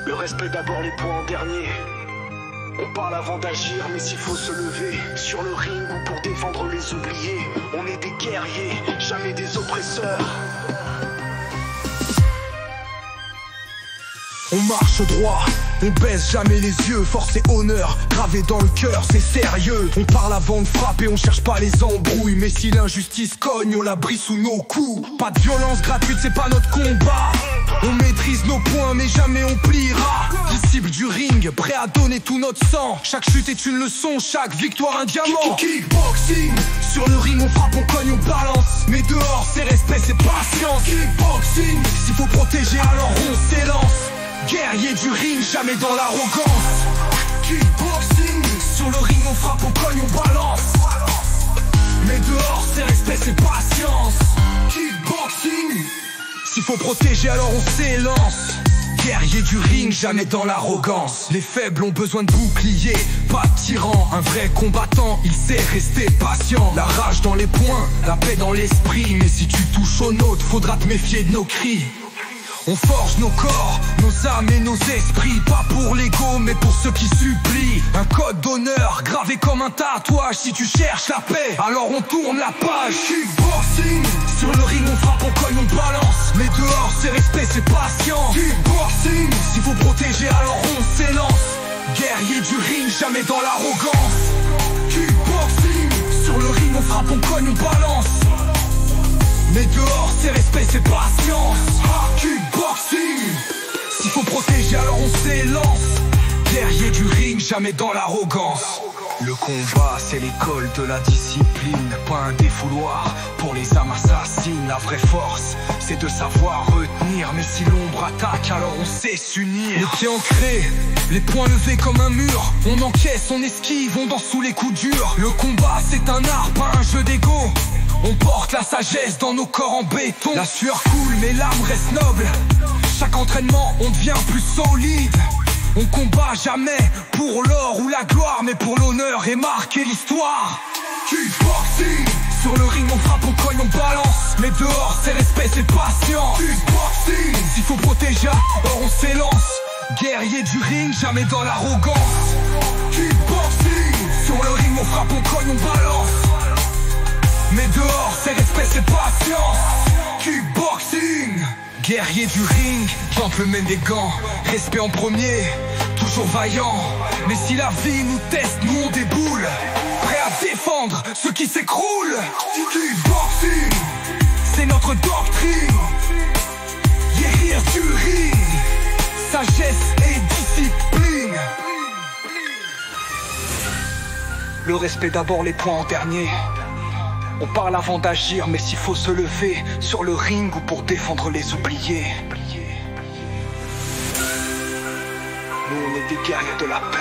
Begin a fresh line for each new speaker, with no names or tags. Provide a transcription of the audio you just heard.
Le respect d'abord, les points en dernier. On parle avant d'agir, mais s'il faut se lever sur le ring ou pour défendre les oubliés, on est des guerriers, jamais des oppresseurs.
On marche droit, on baisse jamais les yeux. Force et honneur, gravé dans le cœur, c'est sérieux. On parle avant de frapper, on cherche pas les embrouilles. Mais si l'injustice cogne, on la brise sous nos coups. Pas de violence gratuite, c'est pas notre combat. On maîtrise nos points, mais jamais on pliera. Disciple du ring, prêt à donner tout notre sang. Chaque chute est une leçon, chaque victoire un diamant. Kickboxing, sur le ring on frappe, on cogne, on balance. Mais dehors c'est respect, c'est patience. Kickboxing, s'il faut protéger alors on s'élance. Guerrier du ring, jamais dans l'arrogance. Kickboxing, sur le ring on frappe, on cogne, on balance. Mais dehors c'est respect, c'est patience. Kickboxing, s'il faut protéger alors on s'élance. Guerrier du ring, jamais dans l'arrogance. Les faibles ont besoin de boucliers, pas de tyran. Un vrai combattant, il sait rester patient. La rage dans les poings, la paix dans l'esprit. Mais si tu touches au nôtre, faudra te méfier de nos cris. On forge nos corps, nos âmes et nos esprits. Pas pour l'ego mais pour ceux qui supplient. Un code d'honneur gravé comme un tatouage. Si tu cherches la paix, alors on tourne la page. Kickboxing, sur le ring on frappe, on cogne, on balance. Mais dehors c'est respect, c'est patient. Kickboxing, s'il faut protéger alors on s'élance. Guerrier du ring, jamais dans l'arrogance. Kickboxing, sur le ring on frappe, on cogne, on balance. Mais dehors c'est respect, c'est patience. Kickboxing, s'il faut protéger alors on s'élance. Guerrier du ring, jamais dans l'arrogance. Le combat c'est l'école de la discipline, pas un défouloir pour les âmes assassines. La vraie force c'est de savoir retenir. Mais si l'ombre attaque alors on sait s'unir. Les pieds ancrés, les poings levés comme un mur. On encaisse, on esquive, on danse sous les coups durs. Le combat c'est un art, pas un jeu d'ego. On porte la sagesse dans nos corps en béton. La sueur coule mais l'âme reste noble. Chaque entraînement on devient plus solide. On combat jamais pour l'or ou la gloire, mais pour l'honneur et marquer l'histoire. Kickboxing, sur le ring on frappe, on cogne, on balance. Mais dehors c'est respect, c'est patient. Kickboxing, s'il faut protéger, alors on s'élance. Guerrier du ring, jamais dans l'arrogance. Kickboxing, sur le ring on frappe, on cogne, on balance. Mais dehors c'est respect, c'est patience. Kickboxing, guerrier du ring, gentleman des gants. Respect en premier, toujours vaillant. Mais si la vie nous teste, nous on déboule. Prêt à défendre ceux qui s'écroulent. Kickboxing, c'est notre doctrine. Guerrier du ring, sagesse et discipline. Le respect d'abord, les points en dernier. On parle avant d'agir, mais s'il faut se lever sur le ring ou pour défendre les oubliés. Nous on est des guerriers de la paix.